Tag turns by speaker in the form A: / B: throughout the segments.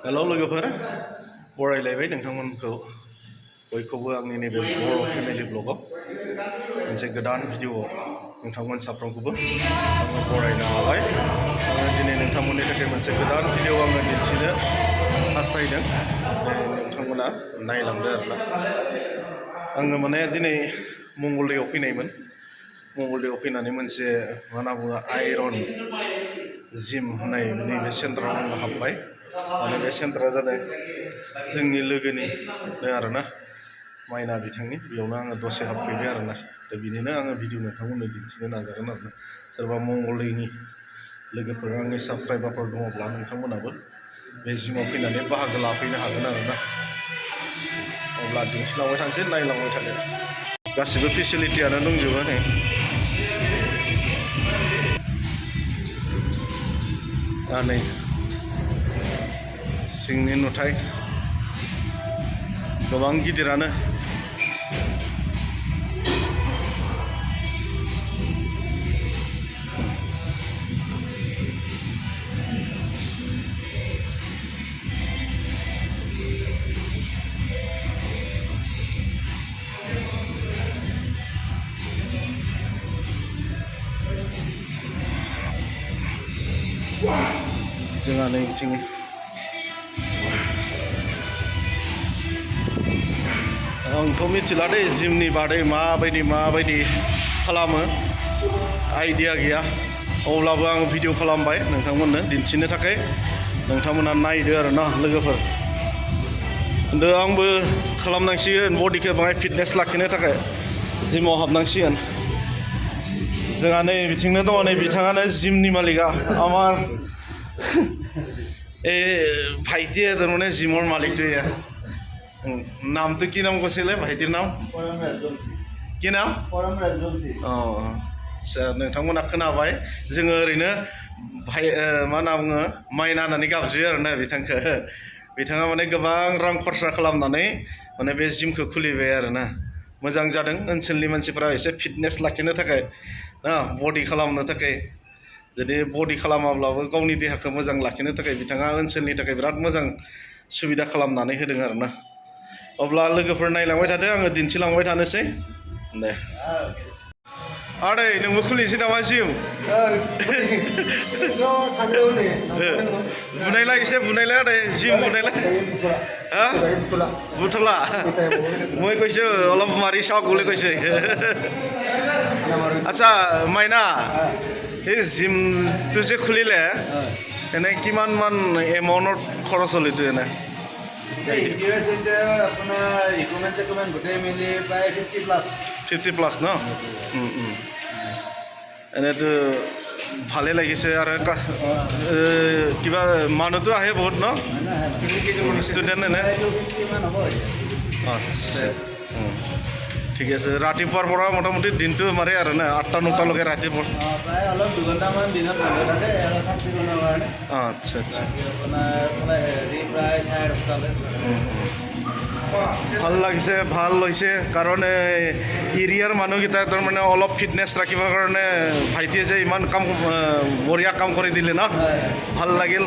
A: Hello लोगोफोर बरायलायबाय नोंथांमोनखौ बयखौबो आंनि नैबे बर' फेमिलि ब्लगाव मोनसे गोदान भिडिअ नोंथांमोन साफ्रोमखौबो आङो बरायनो हाबाय। आङो दिनै नोंथांमोननि थाखाय मोनसे गोदान भिडिअ आङो दिन्थिनो हास्थायदों। नोंथांमोना नायलांदो आरोना। आङो माने दिनै मंगलदैयाव फैनायमोन। मंगलदैयाव फैनानै मोनसे मा होनना बुङो आइरन जिम होननाय नैबे सेन्टाराव आङो हाबबाय। माने बे सेन्टारा जादों जोंनि लोगोनि आरोना माइना बिथांनि, बेयावनो आङो दसे हाबफैबाय आरोना। दा बिनिनो आङो भिडिअ नोंथांमोननो दिन्थिनो नाजागोन आरोना। सोरबा मंगलदैनि लोगोफोर आंनि साबस्क्राइबारफोर दङब्ला नोंथांमोनाबो बे जिमाव फैनानै बाहागो लाफैनो हागोन आरोना। अब्ला दिन्थिलांबाय थानोसै, नायलांबाय थादो। गासिबो फेसिलिटियानो दंजोबो नै। नै सिंनि नुथाय गोबां गिदिरानो। जोंहा नै बिथिं आंथ' मिथिला दे जिमनि बादै माबायदि खालामो, आइडिया गैया। अब्लाबो आं भिडिअ खालामबाय नोंथांमोननो दिन्थिनो थाखाय। नोंथांमोना नायदो आरोना लोगोफोर। दा आंबो खालामनांसिगोन बडिखौ बाङाय फिटनेस लाखिनो थाखाय जिमाव हाबनांसिगोन। जोंहा नै बिथिंनो दङ, नै बिथाङानो जिमनि मालिका आमार भाईटी है মানে জিমৰ মালিকটো এয়া। নামটো কি নাম কৈছিলে ভাইটিৰ নাম? কি নাম? আচ্ছা, नोंथांमोना खोनाबाय। जोङो ओरैनो भाई मा होनना बुङो माइना होननानै गाबज्रियो आरोना बिथांखौ। बिथाङा माने गोबां रां खरसा खालामनानै माने बे जिमखौ खुलिबाय आरोना। मोजां जादों ओनसोलनि मानसिफ्रा एसे फिटनेस लाखिनो थाखाय, बडि खालामनो थाखाय। जुदि बडि खालामाब्लाबो गावनि देहाखौ मोजां लाखिनो थाखाय बिथाङा ओनसोलनि थाखाय बिराद मोजां सुबिदा खालामनानै होदों आरोना। अब्ला लोगोफोर नायलांबाय थादो, आङो दिन्थिलांबाय थानोसै दे। आदै नोंबो खुलिनोसै नामा जिम? बुनायलाय एसे बुनायलाय आदै, जिम बुनायलाय। হা বুতলা মই কৈছো অলপ মাৰি চাওক বুলি কৈছে। আচ্ছা মাইনা, এই জিমটো যে খুলিলে এনে কিমান মান এমাউণ্টত খৰচ হ'ল এইটো এনে?
B: আপোনাৰ ৰিকমেণ্ড গোটেই মিলি প্ৰায়
A: 50+ ন? এনেতো ভালেই লাগিছে। আৰু কিবা মানুহটো আহে বহুত ন? ষ্টুডেণ্ট এনে? আচ্ছা, ঠিক আছে। ৰাতিপুৱাৰ পৰা মোটামুটি দিনটো মাৰে আৰু না 8টা-9টালৈকে ৰাতিপুৱা?
B: প্ৰায় অলপ 2 ঘণ্টামান দিনত বন্ধ থাকে আৰু চাফচিকুণৰ কাৰণে।
A: আচ্ছা আচ্ছা,
B: প্ৰায় 10:30টালৈ।
A: ভাল লাগিছে, ভাল হৈছে। কাৰণ এৰিয়াৰ মানুহকেইটা তাৰমানে অলপ ফিটনেছ ৰাখিবৰ কাৰণে ভাইটিয়ে যে ইমান কাম বঢ়িয়া কাম কৰি দিলে ন, ভাল লাগিল।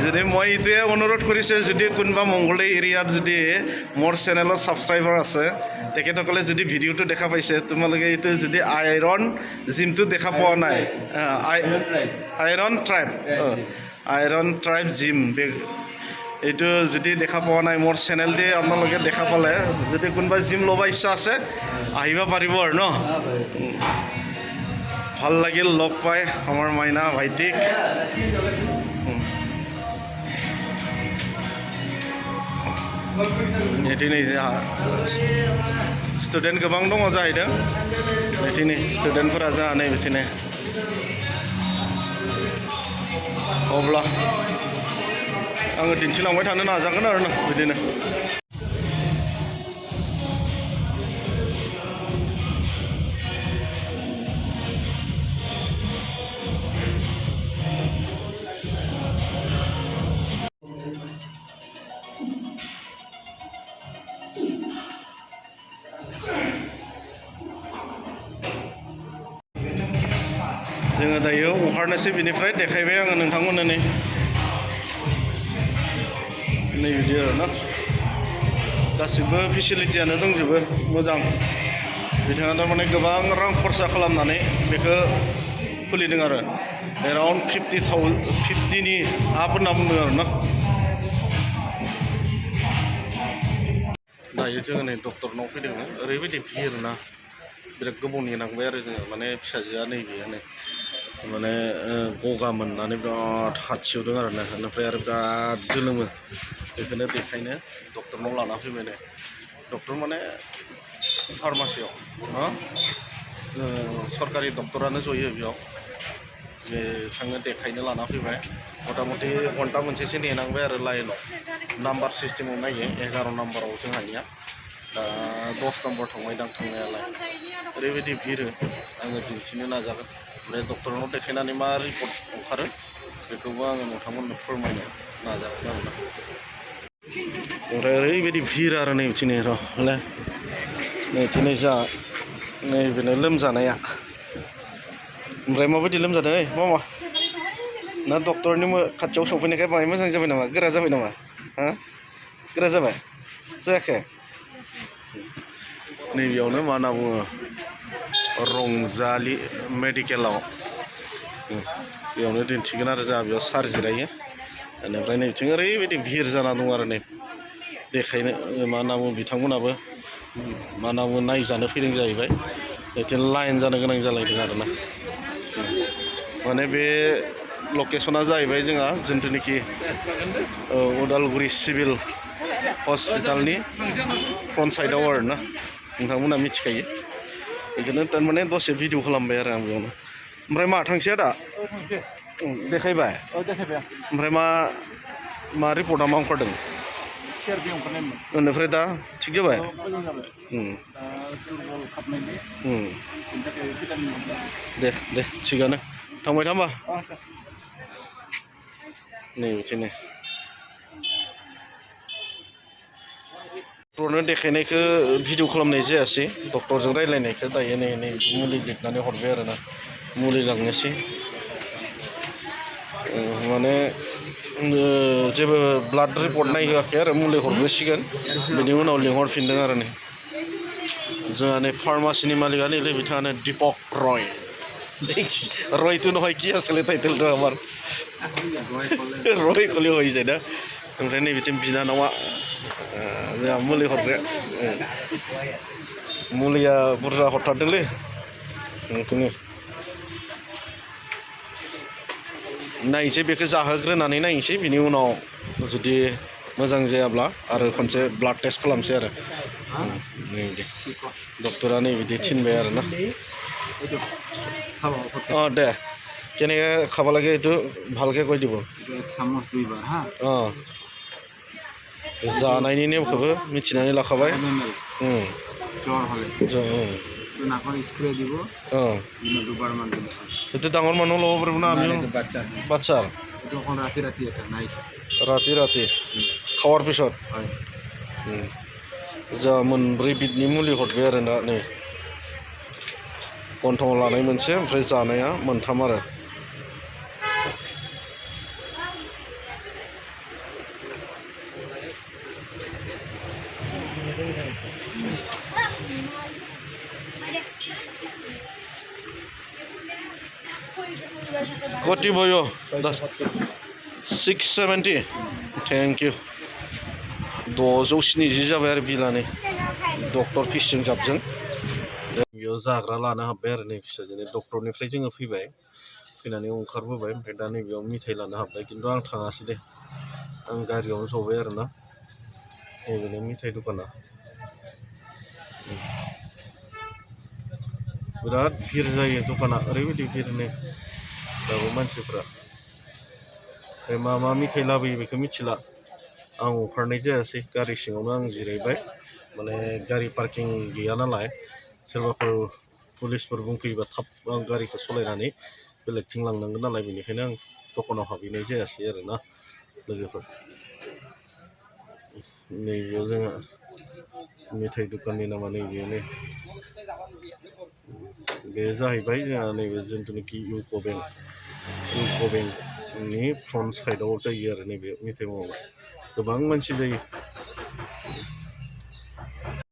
A: যদি মই এইটোৱে অনুৰোধ কৰিছোঁ, যদি কোনোবা মংগলদৈ এৰিয়াত যদি মোৰ চেনেলৰ ছাবস্ক্ৰাইবাৰ আছে, তেখেতসকলে যদি ভিডিঅ'টো দেখা পাইছে, তোমালোকে এইটো যদি আইৰণ জিমটো দেখা পোৱা নাই, আইৰণ ট্ৰাইব জিম, এইটো যদি দেখা পোৱা নাই মোৰ চেনেল দি আপোনালোকে দেখা পালে, যদি কোনোবা জিম ল'ব ইচ্ছা আছে আহিব পাৰিব আৰু ন। ভাল লাগিল লগ পাই আমাৰ মাইনা ভাইটিক। बिदिनो स्टुडेन्ट गोबां दङ जाहैदों। बिदिनो स्टुडेन्टफोरा जोंहा नै बिदिनो। अब्ला आङो दिन्थिलांबाय थानो नाजागोन आरोना बिदिनो। जोङो दायो ओंखारनोसै बिनिफ्राय। देखायबाय आङो नोंथांमोननो नै नै बिदि आरोना गासिबो फेसिलिटियानो दंजोबो मोजां बिथाङा थारमाने गोबां रां खरसा खालामनानै बेखौ खुलिदों आरो एराउन्ड 50नि आप होनना बुंदों आरोना दायो जोङो नै डक्टरनाव फैदोंमोन ओरैबायदि भिर ना बिराद गोबाव नेनांबाय आरो जोङो माने फिसाजोआ नैबेयानो माने गगा मोननानै बिराद हाथियावदों आरोना बेनिफ्राय आरो बिराद गोलोमो बेखौनो देखायनो डक्टरनाव लाना फैबाय नै डक्टर माने फार्मासियाव सरकारि डक्टरानो जयो बेयाव बिथांनो देखायनो लाना फैबाय मथा मथि घन्टा मोनसेसो नेनांबाय आरो लाइनाव नाम्बार सिस्टेमाव नायो 11 नाम्बाराव जोंहानिया दा 10 नाम्बार थांबाय दां थांनायालाय ओरैबायदि भिर आङो दिन्थिनो नाजागोन ओमफ्राय डक्टरनाव देखायनानै मा रिपर्ट ओंखारो बेखौबो आङो नोंथांमोननो फोरमायनो नाजागोन आरोना ओमफ्राय ओरैबायदि भिर आरो नै बिथिंनि र'लाय नै जा नैबेनो लोमजानाया ओमफ्राय माबायदि लोमजादों ओइ मामा ना डक्टरनि खाथियाव सफैनायखाय बाहाय मोजां जाबाय नामा गोरा जाबाय नामा हा गोरा जाबाय जायाखै नैबेयावनो मा होनना बुङो रंजालि मेडिकेलाव बेयावनो दिन्थिगोन आरो जोंहा बेयाव सार जिरायो बेनिफ्राय नै बिथिं ओरैबायदि भिर जाना दं आरो नै देखायनो मा होनना बुङो बिथांमोनाबो मा होनना बुङो नायजानो फैदों जाहैबाय बिदिनो लाइन जानो गोनां जालायदों आरोना माने बे लकेसना जाहैबाय जोंहा जिथुनिखि उदालगुरि सिभिल हस्पिटालनि फ्रन्ट साइडआव आरोना नोंथांमोना मिथिखायो बेखौनो थारमाने दसे भिडिअ खालामबाय आरो आं बेयावनो ओमफ्राय मा थांसै आदा देखायबाय ओमफ्राय मा रिपर्टआ मा ओंखारदों बेनिफ्राय दा थिग जाबाय दे थिगानो थांबाय था होमबा नै बिदिनो डक्टरनो देखायनायखौ भिडिअ खालामनाय जायासै डक्टरजों रायज्लायनायखौ दायो नै मुलि लिरनानै हरबाय आरोना मुलि लांनोसै माने जेबो ब्लाड रिपर्ट नायहोआखै आरो मुलि हरग्रोसिगोन बेनि उनाव लिंहरफिनदों आरो नै जोंहा नै फार्मासिनि मालिकआ नैलै बिथाङानो दीपक रयটো নহয় কি আছিলে টাইটেলটো আমাৰ रय कले হৈ যায় ना ओमफ्राय नै बिथिं बिनानावा जोंहा मुलि हरग्राया मुलिया बुरजा हरथारदोंलै ओंखायनो नायनोसै बेखौ जाहोग्रोनानै नायनोसै बिनि उनाव जुदि मोजां जायाब्ला आरो खनसे ब्लाड टेस्ट खालामसै आरो नैबिदि डक्टरा नैबिदि थिनबाय आरोना दे কেনেকৈ খাব লাগে এইটো ভালকৈ কৈ দিব जानायनि नेमखौबो मिथिनानै लाखाबाय এইটো ডাঙৰ মানুহ ল'ব পাৰিব না আমিও বাচ্চাৰ ৰাতি খাৱাৰ পিছত जोंहा मोनब्रै बिदनि मुलि हरबाय आरो ना नै गन्थङाव लानाय मोनसे ओमफ्राय जानाया मोनथाम आरो कति भयो 670 थेंक इउ 670 जाबाय आरो बिलानै डक्टर फिसजों जाबजों बेयाव जाग्रा लानो हाबबाय आरो नै फिसाजोनि डक्टरनिफ्राय जोङो फैबाय फैनानै ओंखारबोबाय ओमफ्राय दा नैबेयाव मिथाइ लानो हाबबाय खिन्थु आं थाङासै दे आं गारियावनो जबाय आरोना नैबेनो मिथाइ दखाना बिराद भिर जायो दखाना ओरैबायदि भिर नै दाबो मानसिफ्रा मा मिथाइ लाबोयो बेखौ मिथिला आं ओंखारनाय जायासै गारि सिङावनो आं जिरायबाय माने गारि पार्किं गैया नालाय सोरबाफोर पुलिसफोर बुंफैयोबा थाब आं गारिखौ सालायनानै बेलेगथिं लांनांगोन नालाय बेनिखायनो आं दखानाव हाबहैनाय जायासै आरोना लोगोफोर नैबेयाव जोंहा मेथाइ दखाननि नामा नैबेयावनो बे जाहैबाय जोंहा नैबे जिथुनाखि इउक' बेंक नि फ्रन्ट साइडआव जायो आरो नैबे मेथाइ मावनाया गोबां मानसि जायो